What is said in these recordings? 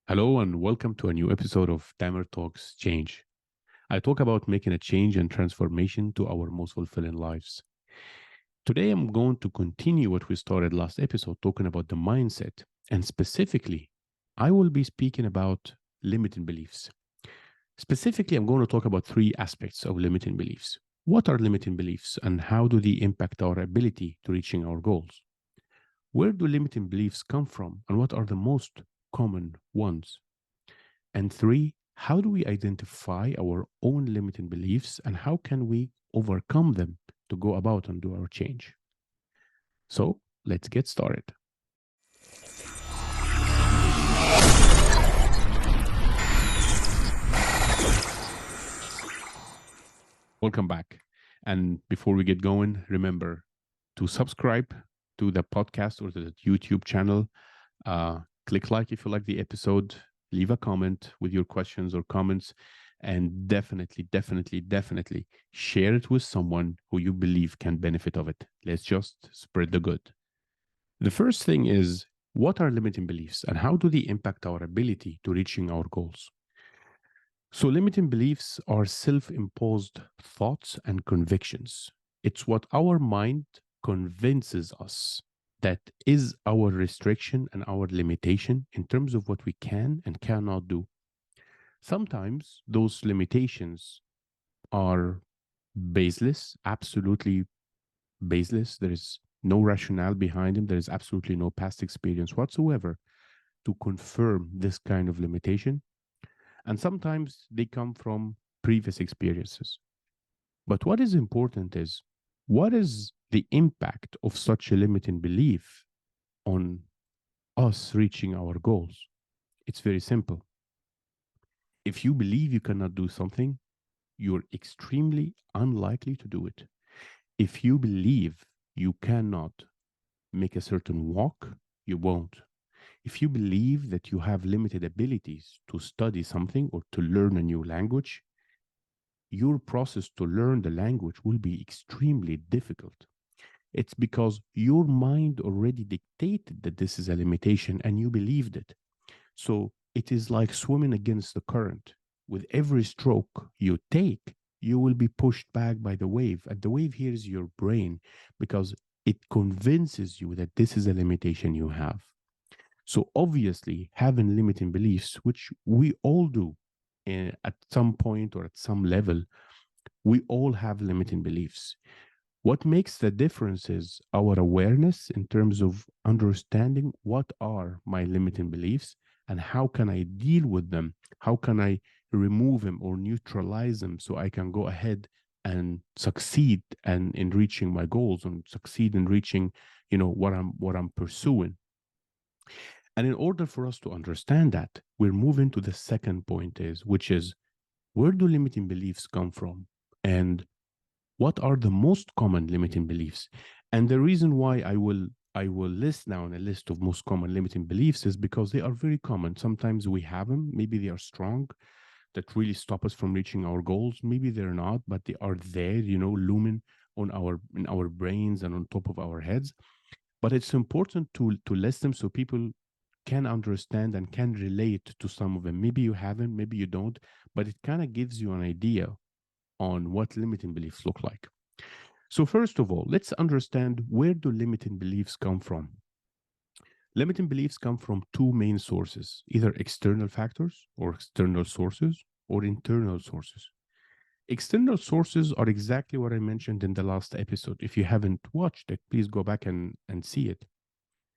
Hello and welcome to a new episode of Tamer Talks Change. I talk about making a change and transformation to our most fulfilling lives. Today, I'm going to continue what we started last episode, talking about the mindset. And specifically, I will be speaking about limiting beliefs. Specifically, I'm going to talk about three aspects of limiting beliefs. What are limiting beliefs and how do they impact our ability to reaching our goals? Where do limiting beliefs come from and what are the most common ones? And three, how do we identify our own limiting beliefs and how can we overcome them to go about and do our change? So let's get started. Welcome back. And before we get going, remember to subscribe to the podcast or the YouTube channel. Click like if you like the episode, leave a comment with your questions or comments, and definitely share it with someone who you believe can benefit of it. Let's just spread the good. The first thing is, what are limiting beliefs and how do they impact our ability to reaching our goals? So, limiting beliefs are self imposed thoughts and convictions. It's what our mind convinces us that is our restriction and our limitation in terms of what we can and cannot do. Sometimes those limitations are baseless, absolutely baseless. There is no rationale behind them. There is absolutely no past experience whatsoever to confirm this kind of limitation. And sometimes they come from previous experiences. But what is important is what is the impact of such a limiting belief on us reaching our goals? It's very simple. If you believe you cannot do something, you're extremely unlikely to do it. If you believe you cannot make a certain walk, you won't. If you believe that you have limited abilities to study something or to learn a new language, your process to learn the language will be extremely difficult. It's because your mind already dictated that this is a limitation and you believed it. So it is like swimming against the current. With every stroke you take, you will be pushed back by the wave. And the wave here is your brain because it convinces you that this is a limitation you have. So obviously, having limiting beliefs, which we all do at some point or at some level, we all have limiting beliefs. What makes the difference is our awareness in terms of understanding what are my limiting beliefs and how can I deal with them? How can I remove them or neutralize them so I can go ahead and succeed and in reaching my goals and succeed in reaching, what I'm pursuing. And in order for us to understand that, we're moving to the second point which is where do limiting beliefs come from? And what are the most common limiting beliefs? And the reason why I will list down a list of most common limiting beliefs is because they are very common. Sometimes we have them, maybe they are strong, that really stop us from reaching our goals. Maybe they're not, but they are there, looming on our in our brains and on top of our heads. But it's important to list them so people can understand and can relate to some of them. Maybe you haven't, maybe you don't, but it kind of gives you an idea on what limiting beliefs look like. So first of all, let's understand where do limiting beliefs come from. Limiting beliefs come from two main sources, either external factors or external sources or internal sources. External sources are exactly what I mentioned in the last episode. If you haven't watched it, please go back and see it.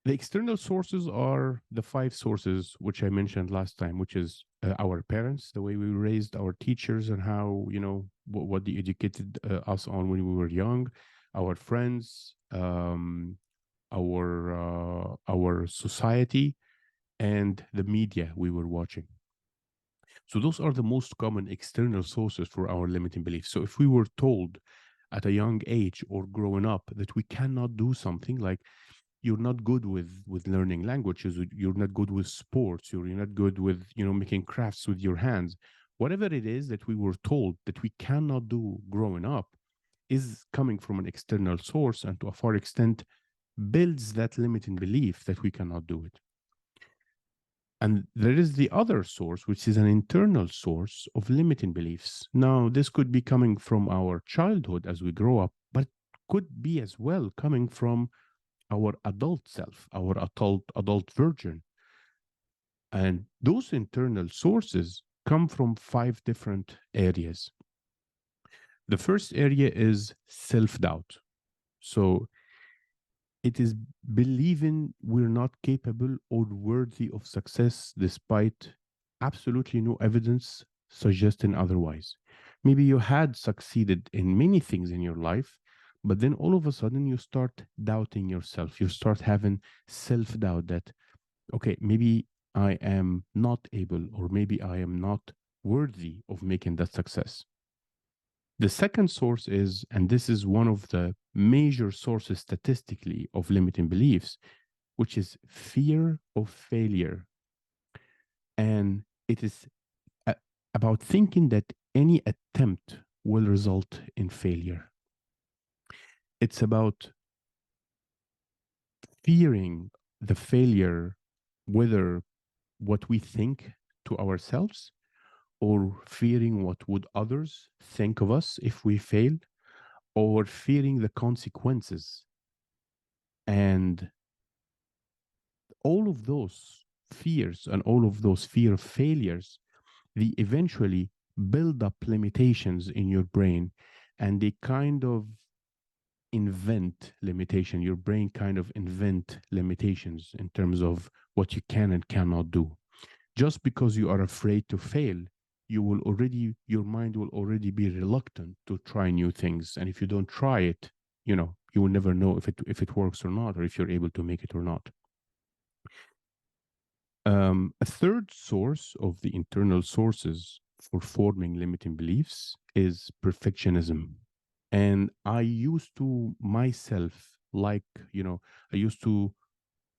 The external sources are the five sources which I mentioned last time, which is our parents, the way we raised our teachers, and how what they educated us on when we were young, our friends, our society, and the media we were watching. So those are the most common external sources for our limiting beliefs. So if we were told at a young age or growing up that we cannot do something like you're not good with learning languages, you're not good with sports, you're not good with making crafts with your hands, whatever it is that we were told that we cannot do growing up is coming from an external source and to a far extent builds that limiting belief that we cannot do it. And there is the other source, which is an internal source of limiting beliefs. Now, this could be coming from our childhood as we grow up, but could be as well coming from our adult self, our adult version. And those internal sources come from five different areas. The first area is self doubt. So it is believing we're not capable or worthy of success despite absolutely no evidence suggesting otherwise. Maybe you had succeeded in many things in your life, but then all of a sudden you start doubting yourself. You start having self doubt that, okay, maybe I am not able, or maybe I am not worthy of making that success. The second source is, and this is one of the major sources statistically of limiting beliefs, which is fear of failure. And it is a- about thinking that any attempt will result in failure. It's about fearing the failure, whether what we think to ourselves or fearing what would others think of us if we fail, or fearing the consequences. And all of those fears and all of those fear of failures, they eventually build up limitations in your brain, and they kind of invent limitation. Your brain kind of invent limitations in terms of what you can and cannot do. Just because you are afraid to fail, your mind will already be reluctant to try new things. And if you don't try it, you will never know if it works or not, or if you're able to make it or not. A third source of the internal sources for forming limiting beliefs is perfectionism. And I used to myself, like, I used to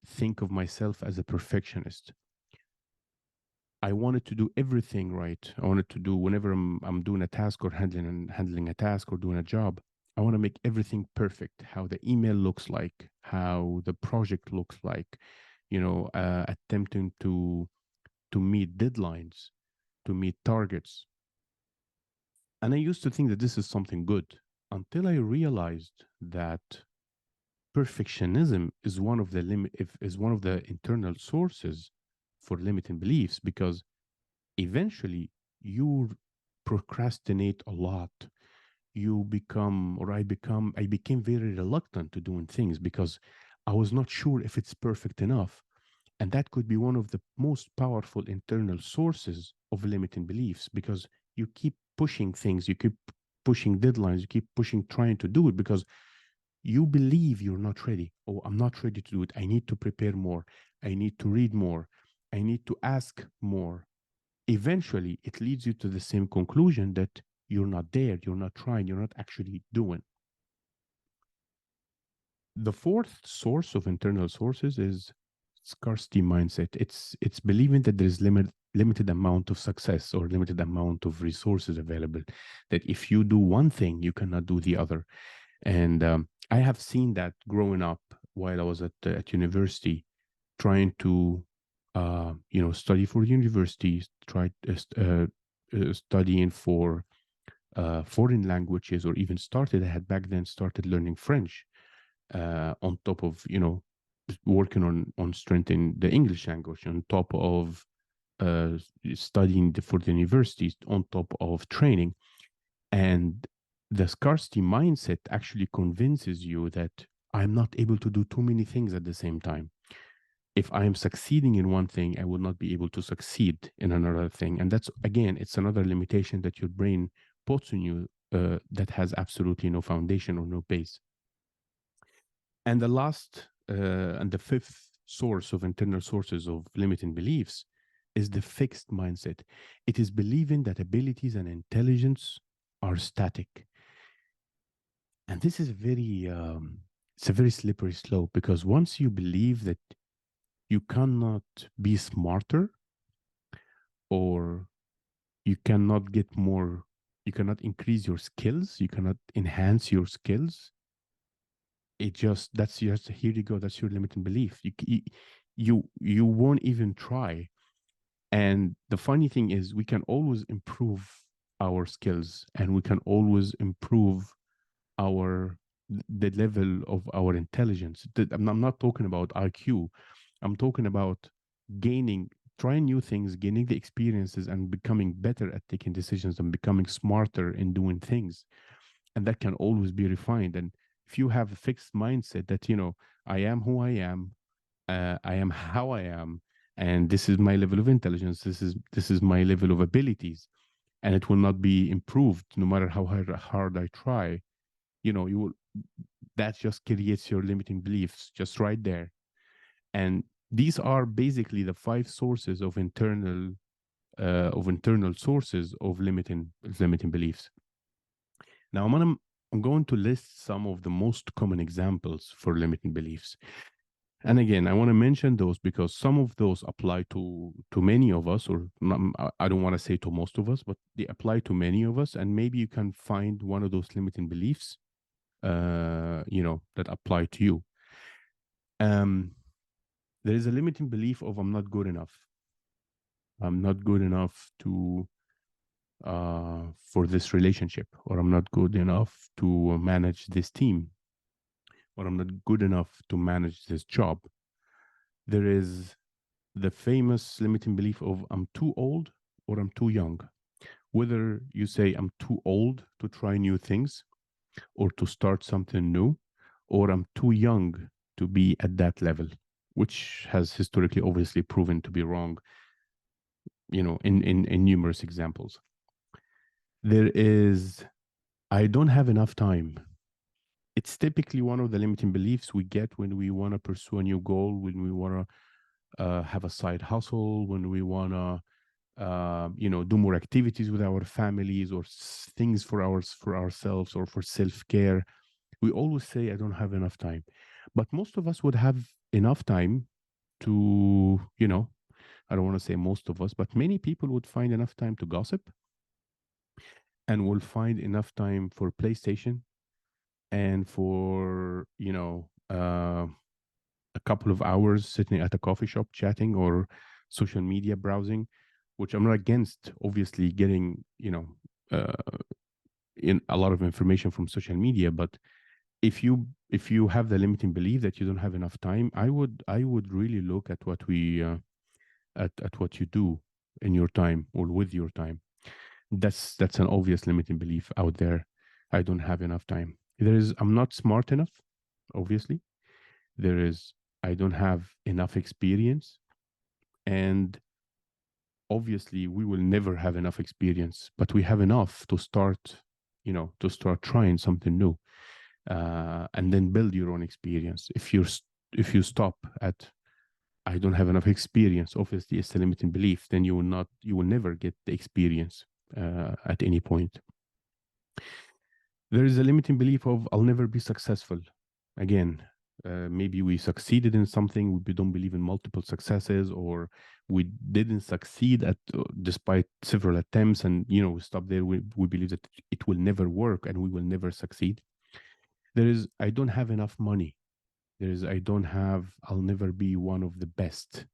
think of myself as a perfectionist. I wanted to do everything right. I wanted to do whenever I'm doing a task or handling a task or doing a job. I want to make everything perfect. How the email looks like, how the project looks like, attempting to meet deadlines, to meet targets. And I used to think that this is something good until I realized that perfectionism is one of the is one of the internal sources for limiting beliefs, because eventually you procrastinate a lot. You become, or I became very reluctant to doing things because I was not sure if it's perfect enough. And that could be one of the most powerful internal sources of limiting beliefs, because you keep pushing things, you keep pushing deadlines, you keep pushing, trying to do it because you believe you're not ready. Oh, I'm not ready to do it. I need to prepare more. I need to read more. I need to ask more. Eventually, it leads you to the same conclusion that you're not there, you're not trying, you're not actually doing. The fourth source of internal sources is scarcity mindset. It's believing that there is limited amount of success or limited amount of resources available, that if you do one thing you cannot do the other. And I have seen that growing up while I was at university, trying to study for university, studying for foreign languages, or even started I had back then started learning French, on top of working on strengthening the English language, on top of uh, studying for the universities, on top of training. And the scarcity mindset actually convinces you that I'm not able to do too many things at the same time. If I am succeeding in one thing, I will not be able to succeed in another thing. And that's, again, it's another limitation that your brain puts on you, that has absolutely no foundation or no base. And the last and the fifth source of internal sources of limiting beliefs is the fixed mindset. It is believing that abilities and intelligence are static. And this is it's a very slippery slope, because once you believe that you cannot be smarter, or you cannot get more, you cannot increase your skills, you cannot enhance your skills, that's just, here you go, that's your limiting belief. You won't even try. And the funny thing is, we can always improve our skills, and we can always improve our the level of our intelligence. I'm not talking about IQ. I'm talking about gaining, trying new things, gaining the experiences, and becoming better at taking decisions and becoming smarter in doing things. And that can always be refined. And if you have a fixed mindset that, I am who I am, I am how I am, and this is my level of intelligence, this is my level of abilities, and it will not be improved no matter how hard I try. You will, that just creates your limiting beliefs just right there. And these are basically the five sources of internal sources of limiting beliefs. Now I'm going to list some of the most common examples for limiting beliefs. And again, I want to mention those because some of those apply to many of us, or I don't want to say to most of us, but they apply to many of us. And maybe you can find one of those limiting beliefs, that apply to you. Um, there is a limiting belief of I'm not good enough. I'm not good enough to for this relationship, or I'm not good enough to manage this team, or I'm not good enough to manage this job. There is the famous limiting belief of I'm too old or I'm too young. Whether you say I'm too old to try new things or to start something new, or I'm too young to be at that level, which has historically obviously proven to be wrong, in numerous examples. There is I don't have enough time. It's typically one of the limiting beliefs we get when we want to pursue a new goal, when we want to have a side hustle, when we want to do more activities with our families, or things for ourselves, or for self-care. We always say I don't have enough time, but most of us would have enough time to, I don't want to say most of us, but many people would find enough time to gossip, and will find enough time for PlayStation, and for a couple of hours sitting at a coffee shop chatting, or social media browsing, which I'm not against, obviously, getting uh, in a lot of information from social media. But if you have the limiting belief that you don't have enough time, I would really look at at what you do in your time, or with your time. That's an obvious limiting belief out there. I don't have enough time. There is I'm not smart enough, obviously. There is I don't have enough experience. And obviously we will never have enough experience, but we have enough to start trying something new, and then build your own experience. If you stop at I don't have enough experience, obviously it's a limiting belief. Then you will never get the experience at any point. There is a limiting belief of I'll never be successful. Again, maybe we succeeded in something, we don't believe in multiple successes, or we didn't succeed despite several attempts, and we stop there. We believe that it will never work and we will never succeed. There is I don't have enough money. There is I'll never be one of the best.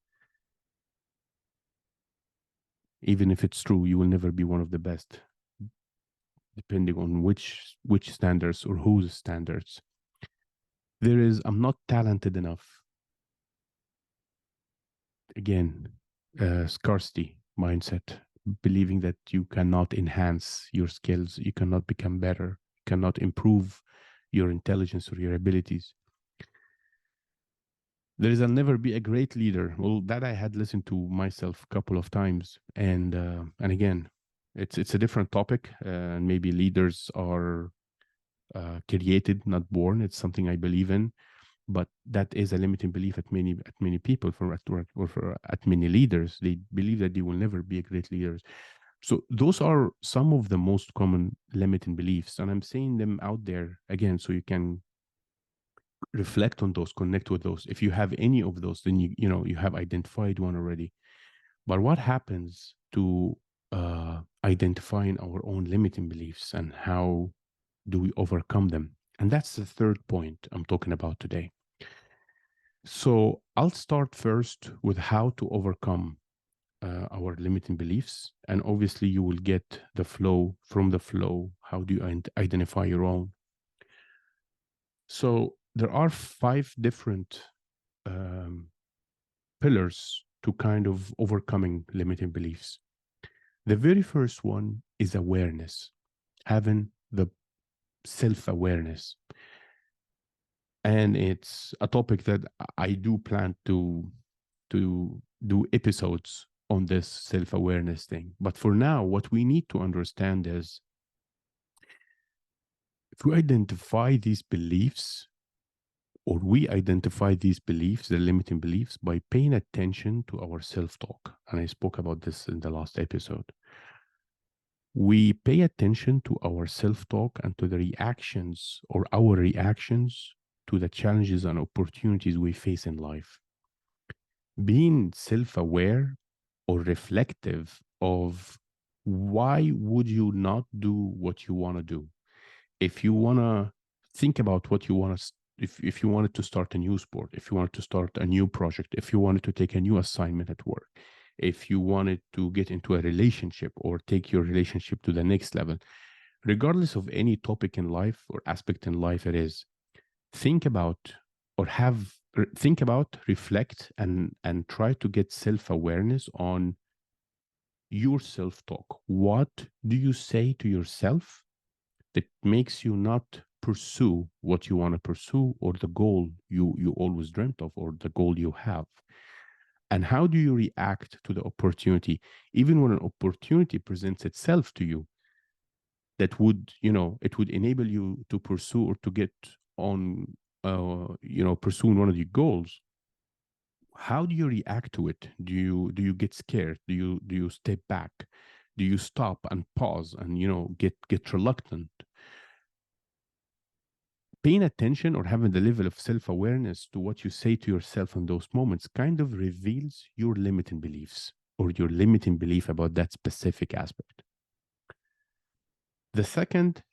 Even if it's true, you will never be one of the best, depending on which standards or whose standards. There is I'm not talented enough. Again, scarcity mindset, believing that you cannot enhance your skills, you cannot become better, you cannot improve your intelligence or your abilities. There is I'll never be a great leader. Well, that I had listened to myself a couple of times, and again, it's a different topic. And maybe leaders are created, not born. It's something I believe in, but that is a limiting belief at many people, at many leaders. They believe that they will never be a great leaders. So those are some of the most common limiting beliefs, and I'm saying them out there again so you can reflect on those, connect with those. If you have any of those, then you have identified one already. But what happens to identifying our own limiting beliefs, and how do we overcome them? And that's the third point I'm talking about today. So I'll start first with how to overcome our limiting beliefs, and obviously you will get the flow from the flow. How do you identify your own? So there are five different um, pillars to kind of overcoming limiting beliefs. The very first one is awareness, having the self awareness. And it's a topic that I do plan to do episodes on this self awareness thing. But for now, what we need to understand is if we identify these beliefs, or we identify these beliefs, the limiting beliefs, by paying attention to our self talk. And I spoke about this in the last episode. We pay attention to our self talk and to the reactions or our reactions to the challenges and opportunities we face in life. Being self aware or reflective of why would you not do what you want to do? If you want to think about what you want to, if you wanted to start a new sport, if you wanted to start a new project, if you wanted to take a new assignment at work, if you wanted to get into a relationship or take your relationship to the next level, regardless of any topic in life or aspect in life it is, think about or think about, reflect, and try to get self-awareness on your self-talk. What do you say to yourself that makes you not pursue what you want to pursue, or the goal you always dreamt of, or the goal you have? And how do you react to the opportunity, even when an opportunity presents itself to you that would, it would enable you to pursue or to get on, pursuing one of your goals? How do you react to it? Do you get scared? Do you step back? Do you stop and pause and get reluctant? Paying attention or having the level of self-awareness to what you say to yourself in those moments kind of reveals your limiting beliefs or your limiting belief about that specific aspect. The second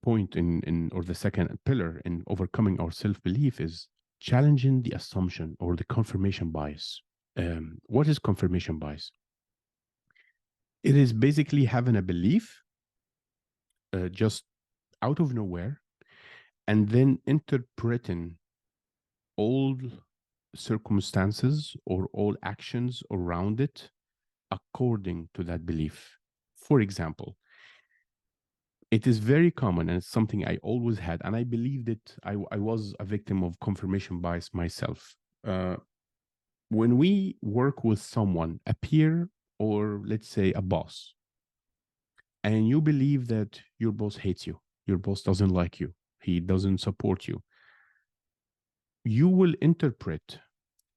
point in or the second pillar in overcoming our self-belief is challenging the assumption or the confirmation bias. What is confirmation bias? It is basically having a belief just out of nowhere and then interpreting all circumstances or all actions around it according to that belief. For example, it is very common and it's something I always had, and I believe that I was a victim of confirmation bias myself. When we work with someone, a peer, or let's say a boss, and you believe that your boss hates you, your boss doesn't like you, he doesn't support you, you will interpret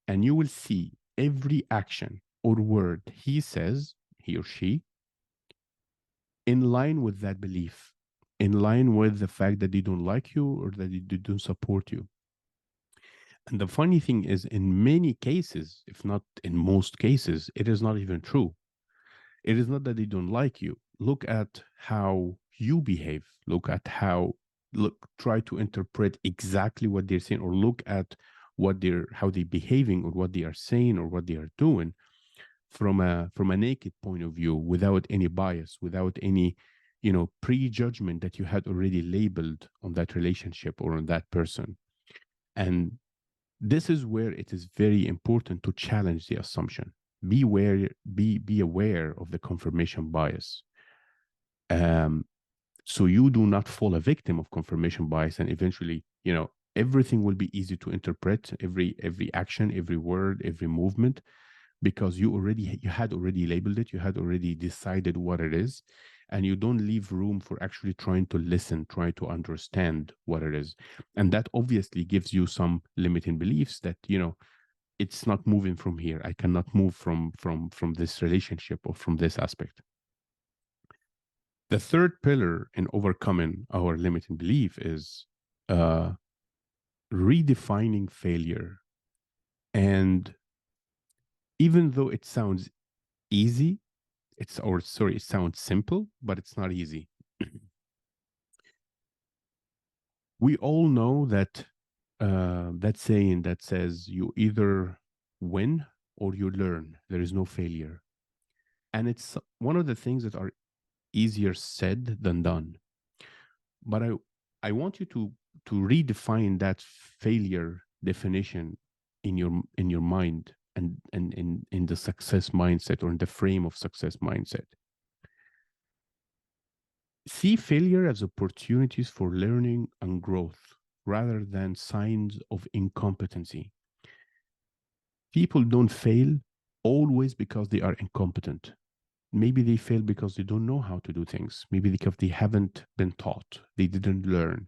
and you will see every action or word he says, he or she, in line with that belief, in line with the fact that they don't like you or that they don't support you. And the funny thing is, in many cases, if not in most cases, it is not even true. It is not that they don't like you. Look at how you behave. Look at try to interpret exactly what they're saying, or look at how they're behaving, or what they are saying, or what they are doing from a naked point of view, without any bias, without any prejudgment that you had already labeled on that relationship or on that person. And this is where it is very important to challenge the assumption. Be aware of the confirmation bias, um, so you do not fall a victim of confirmation bias, and eventually everything will be easy to interpret, every action, every word, every movement, because you had already labeled it, you had already decided what it is, and you don't leave room for actually trying to listen, try to understand what it is. And that obviously gives you some limiting beliefs that it's not moving from here, I cannot move from this relationship or from this aspect. The third pillar in overcoming our limiting belief is uh, redefining failure. And even though it sounds easy, it sounds simple, but it's not easy. We all know that that saying that says you either win or you learn. There is no failure. And it's one of the things that are easier said than done. But I want you to redefine that failure definition in your mind, and in the success mindset, or in the frame of success mindset. See failure as opportunities for learning and growth rather than signs of incompetency. People don't fail always because they are incompetent. Maybe they fail because they don't know how to do things. Maybe because they haven't been taught, they didn't learn,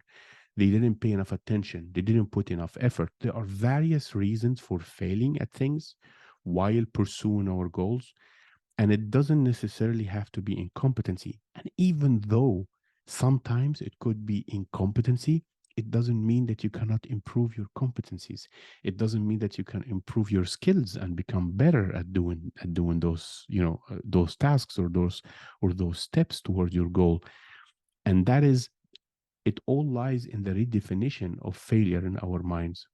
they didn't pay enough attention, they didn't put enough effort. There are various reasons for failing at things while pursuing our goals. And it doesn't necessarily have to be incompetency. And even though sometimes it could be incompetency, it doesn't mean that you cannot improve your competencies. It doesn't mean that you can improve your skills and become better at doing those, those tasks, or those steps toward your goal. And that is, it all lies in the redefinition of failure in our minds.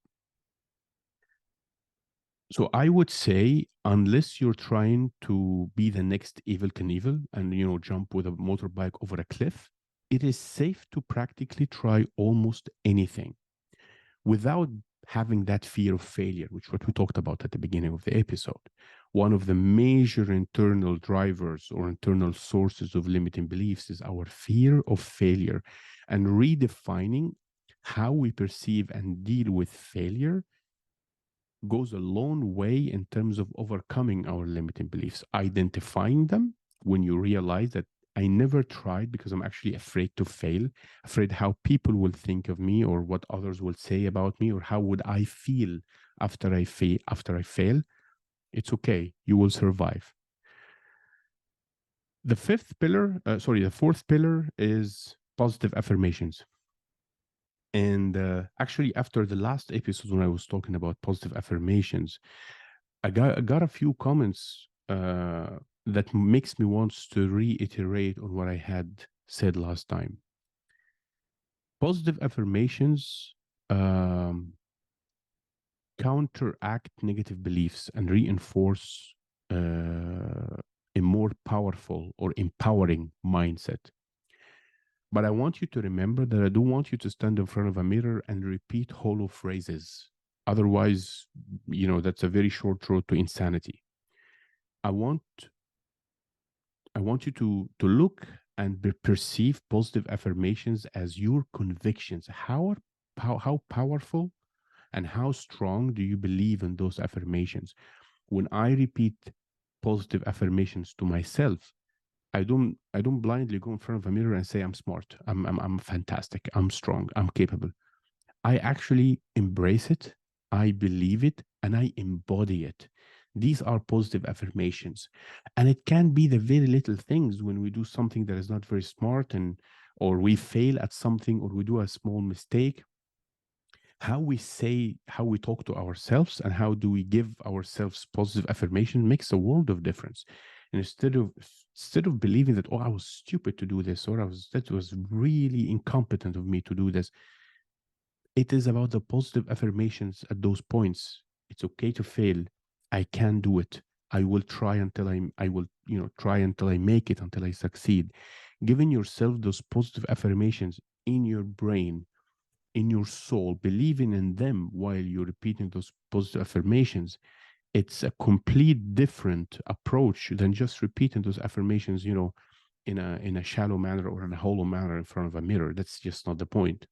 So I would say, unless you're trying to be the next Evil Knievel and jump with a motorbike over a cliff, it is safe to practically try almost anything without having that fear of failure, which what we talked about at the beginning of the episode. One of the major internal drivers or internal sources of limiting beliefs is our fear of failure, and redefining how we perceive and deal with failure goes a long way in terms of overcoming our limiting beliefs, identifying them when you realize that I never tried because I'm actually afraid to fail, afraid how people will think of me, or what others will say about me, or how would I feel after I fail. It's okay. You will survive. The fourth pillar is positive affirmations. And actually, after the last episode, when I was talking about positive affirmations, I got a few comments that makes me want to reiterate on what I had said last time. Positive affirmations counteract negative beliefs and reinforce a more powerful or empowering mindset. But I want you to remember that I don't want you to stand in front of a mirror and repeat hollow phrases. Otherwise, that's a very short road to insanity. I want you to look and perceive positive affirmations as your convictions. How powerful and how strong do you believe in those affirmations? When I repeat positive affirmations to myself, I don't blindly go in front of a mirror and say I'm smart, I'm fantastic, I'm strong, I'm capable. I actually embrace it, I believe it, and I embody it. These are positive affirmations. And it can be the very little things when we do something that is not very smart, or we fail at something, or we do a small mistake. How we talk to ourselves and how do we give ourselves positive affirmation makes a world of difference. And instead of believing that, oh, I was stupid to do this, or that was really incompetent of me to do this, it is about the positive affirmations at those points. It's okay to fail. I can do it. I will try until I will, try until I make it, until I succeed. Giving yourself those positive affirmations in your brain, in your soul, believing in them while you're repeating those positive affirmations, it's a complete different approach than just repeating those affirmations, in a shallow manner or in a hollow manner in front of a mirror. That's just not the point.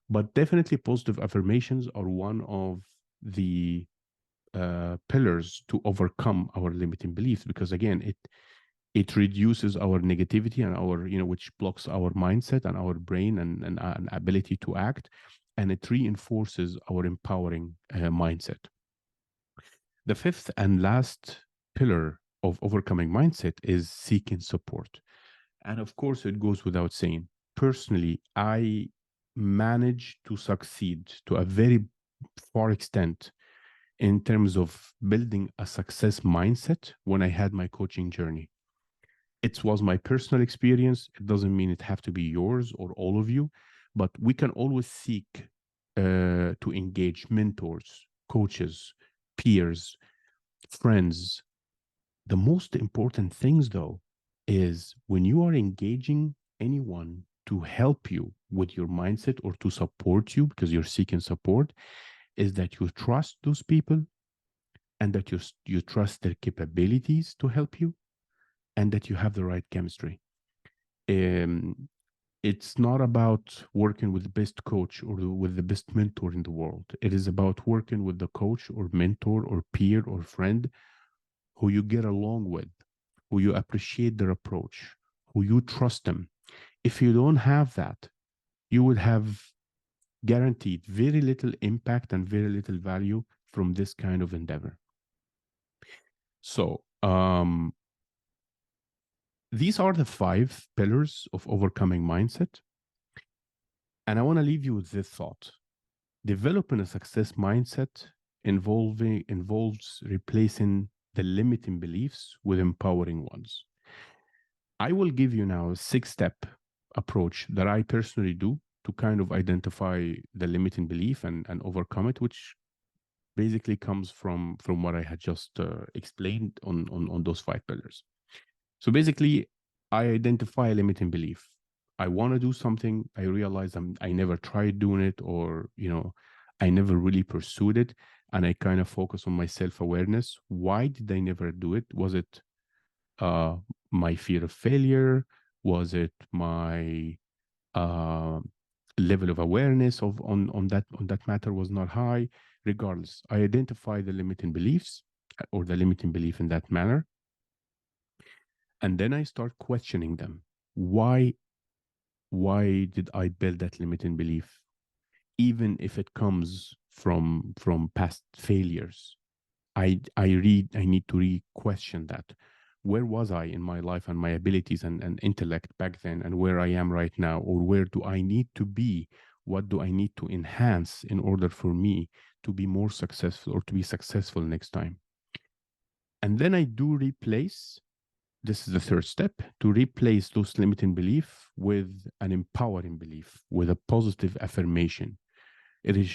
But definitely, positive affirmations are one of the pillars to overcome our limiting beliefs, because again, it reduces our negativity and our, which blocks our mindset and our brain and ability to act, and it reinforces our empowering mindset. The fifth and last pillar of overcoming mindset is seeking support. And of course, it goes without saying, personally, I managed to succeed to a very far extent in terms of building a success mindset when I had my coaching journey. It was my personal experience. It doesn't mean it have to be yours or all of you, but we can always seek to engage mentors, coaches, peers, friends. The most important things, though, is when you are engaging anyone to help you with your mindset or to support you because you're seeking support, is that you trust those people and that you trust their capabilities to help you and that you have the right chemistry. Um, it's not about working with the best coach or with the best mentor in the world. It is about working with the coach or mentor or peer or friend who you get along with, who you appreciate their approach, who you trust them. If you don't have that, you would have guaranteed very little impact and very little value from this kind of endeavor. So, these are the 5 pillars of overcoming mindset. And I want to leave you with this thought. Developing a success mindset involves replacing the limiting beliefs with empowering ones. I will give you now a 6-step approach that I personally do to kind of identify the limiting belief and overcome it, which basically comes from what I had just explained on those 5 pillars. So basically, I identify a limiting belief. I want to do something. I realize I never tried doing it, or I never really pursued it, and I kind of focus on my self-awareness. Why did I never do it? Was it uh, my fear of failure? Was it my uh, level of awareness of on that matter was not high? Regardless, I identify the limiting beliefs or the limiting belief in that manner, and then I start questioning them. Why did I build that limiting belief? Even if it comes from past failures, I need to re-question that. Where was I in my life and my abilities and intellect back then, and where I am right now, or where do I need to be? What do I need to enhance in order for me to be more successful or to be successful next time? And then I do replace, this is the third step, to replace those limiting belief with an empowering belief, with a positive affirmation. It is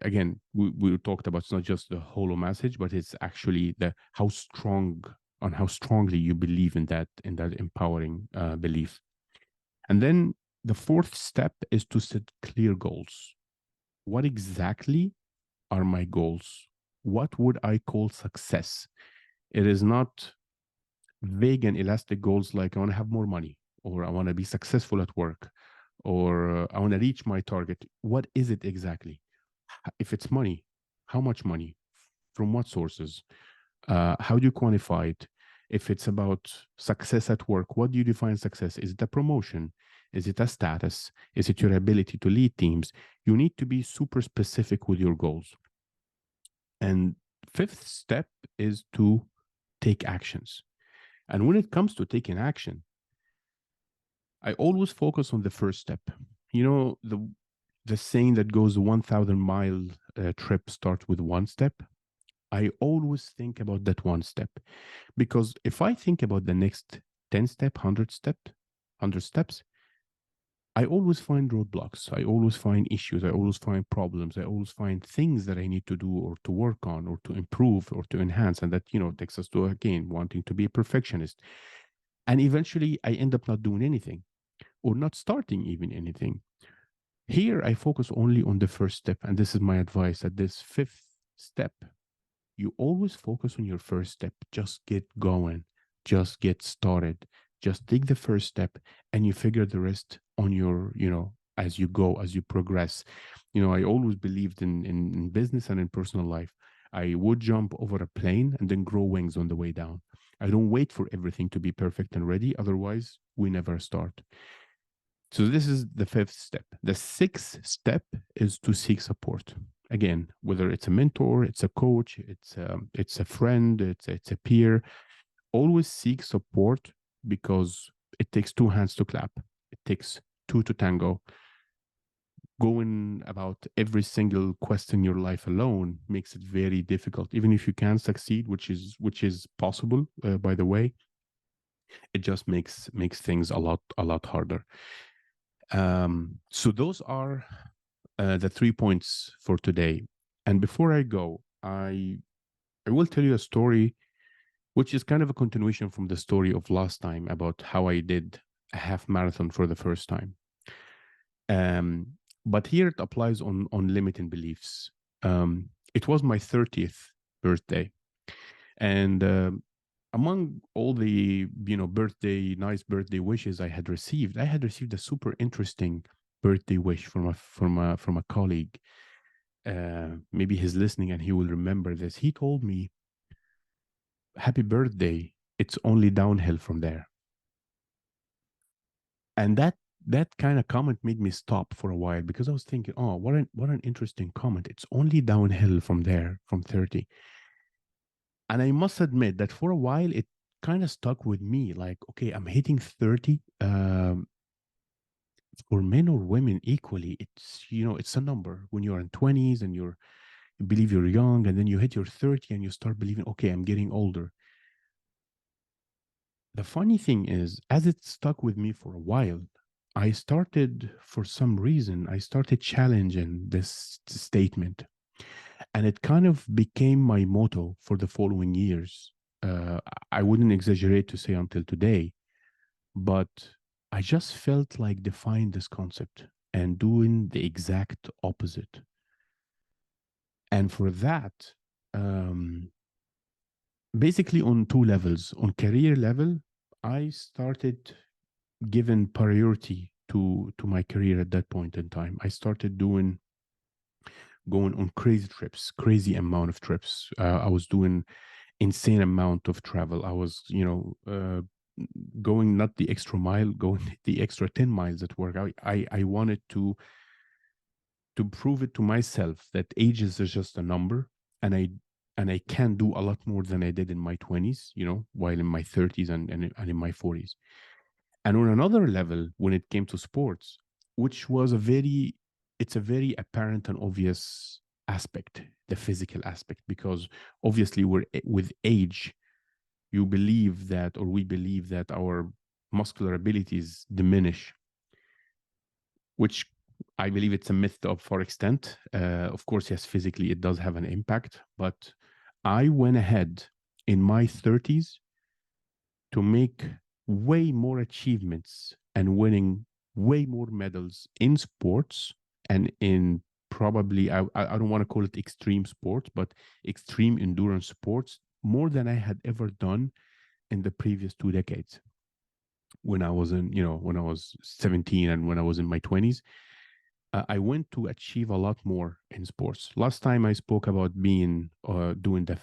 again, we talked about, it's not just the hollow message, but it's actually the how strongly you believe in that empowering belief. And then the fourth step is to set clear goals. What exactly are my goals? What would I call success? It is not vague and elastic goals like I want to have more money, or I want to be successful at work, or I want to reach my target. What is it exactly? If it's money, how much money? From what sources? How do you quantify it? If it's about success at work, what do you define success? Is it a promotion? Is it a status? Is it your ability to lead teams? You need to be super specific with your goals. And fifth step is to take actions. And when it comes to taking action, I always focus on the first step. You know, the saying that goes 1,000-mile trip starts with one step. I always think about that one step, because if I think about the next 10 step, 100 steps, I always find roadblocks. I always find issues. I always find problems. I always find things that I need to do or to work on or to improve or to enhance. And that, takes us to, again, wanting to be a perfectionist. And eventually I end up not doing anything or not starting even anything. Here, I focus only on the first step. And this is my advice at this fifth step. You always focus on your first step. Just get going. Just get started. Just take the first step and you figure the rest on your, as you go, as you progress. I always believed in business and in personal life. I would jump over a plane and then grow wings on the way down. I don't wait for everything to be perfect and ready. Otherwise, we never start. So this is the fifth step. The sixth step is to seek support. Again, whether it's a mentor, it's a coach, it's a friend, it's a peer, always seek support, because it takes two hands to clap. It takes two to tango. Going about every single quest in your life alone makes it very difficult. Even if you can succeed, which is possible, by the way, it just makes things a lot harder. So those are the 3 points for today. And before I go, I I will tell you a story, which is kind of a continuation from the story of last time about how I did a half marathon for the first time. Um, but here it applies on limiting beliefs. It was my 30th birthday, and among all the nice birthday wishes I had received a super interesting birthday wish from a colleague. Maybe he's listening and he will remember this. He told me, "Happy birthday! It's only downhill from there." And that kind of comment made me stop for a while because I was thinking, "Oh, what an interesting comment! It's only downhill from there, from 30." And I must admit that for a while it kind of stuck with me. Like, okay, I'm hitting 30. For men or women equally, it's a number. When you're in 20s and you believe you're young, and then you hit your 30 and you start believing, okay, I'm getting older. The funny thing is, as it stuck with me for a while, for some reason, I started challenging this statement. And it kind of became my motto for the following years. Uh, I wouldn't exaggerate to say until today, but I just felt like defying this concept and doing the exact opposite. And for that, um, basically on two levels. On career level, I started giving priority to my career at that point in time. I started going on crazy trips, crazy amount of trips. I was doing insane amount of travel. I was, going not the extra mile, going the extra 10 miles at work. I wanted to prove it to myself that age is just a number, and I can do a lot more than I did in my 20s, while in my 30s and in my 40s. And on another level, when it came to sports, which was it's a very apparent and obvious aspect, the physical aspect, because obviously with age, you believe that, or we believe that our muscular abilities diminish, which I believe it's a myth of for extent. Of course, yes, physically it does have an impact, but I went ahead in my 30s to make way more achievements and winning way more medals in sports and in probably, I don't want to call it extreme sports, but extreme endurance sports, more than I had ever done in the previous 2 decades. When I was 17 and when I was in my 20s, I went to achieve a lot more in sports. Last time I spoke about doing the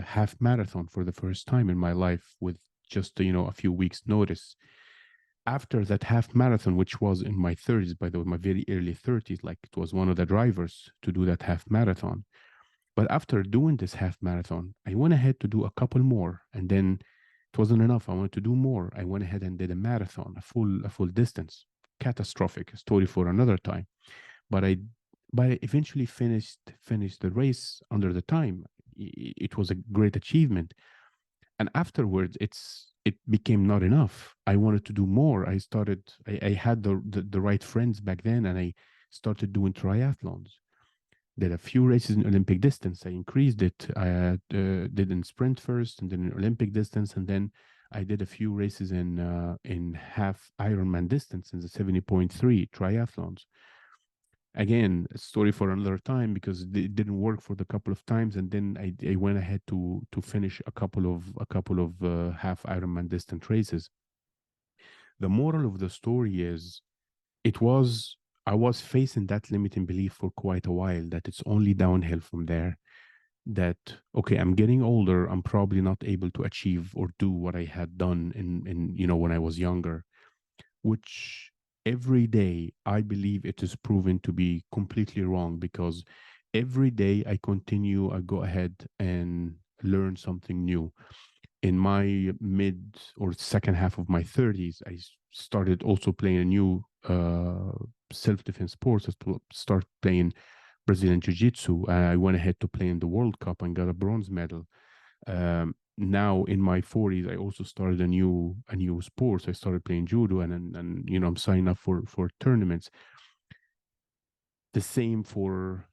half marathon for the first time in my life with just a few weeks notice. After that half marathon, which was in my 30s, by the way, my very early 30s, like it was one of the drivers to do that half marathon. But after doing this half marathon, I went ahead to do a couple more, and then it wasn't enough. I wanted to do more. I went ahead and did a marathon, a full distance. Catastrophic story for another time. But I eventually finished the race under the time. It was a great achievement. And afterwards, it became not enough. I wanted to do more. I had the right friends back then, and I started doing triathlons. Did a few races in Olympic distance. I increased it. I did in sprint first, and then in Olympic distance, and then I did a few races in half Ironman distance in the 70.3 triathlons. Again, a story for another time because it didn't work for the couple of times, and then I went ahead to finish a couple of half Ironman distant races. The moral of the story is, it was I was facing that limiting belief for quite a while, that it's only downhill from there. That, okay, I'm getting older, I'm probably not able to achieve or do what I had done in when I was younger, which every day I believe it is proven to be completely wrong, because every day I go ahead and learn something new. In my mid or second half of my 30s, I started also playing a new self-defense sports. I start playing Brazilian Jiu-Jitsu. I went ahead to play in the World Cup and got a bronze medal. Now in my 40s, I also started a new sport. I started playing judo, and I'm signing up for tournaments. The same for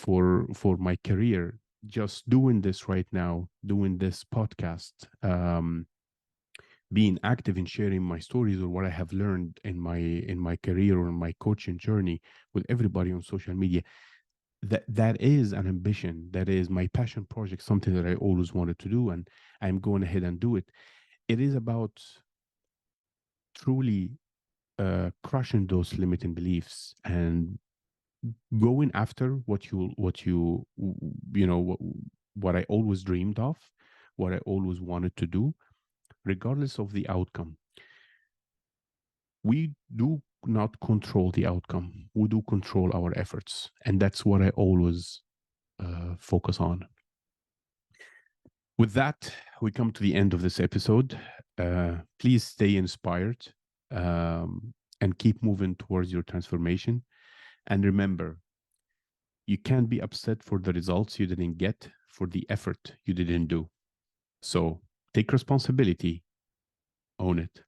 my career. just doing this right now, doing this podcast, being active in sharing my stories or what I have learned in my career or in my coaching journey with everybody on social media, that is an ambition. That is my passion project, something that I always wanted to do, and I'm going ahead and do it. It is about truly crushing those limiting beliefs and going after what I always dreamed of, what I always wanted to do, regardless of the outcome. We do not control the outcome. We do control our efforts, and that's what I always focus on. With that, we come to the end of this episode. Please stay inspired, and keep moving towards your transformation. And remember, you can't be upset for the results you didn't get, for the effort you didn't do. So take responsibility, own it.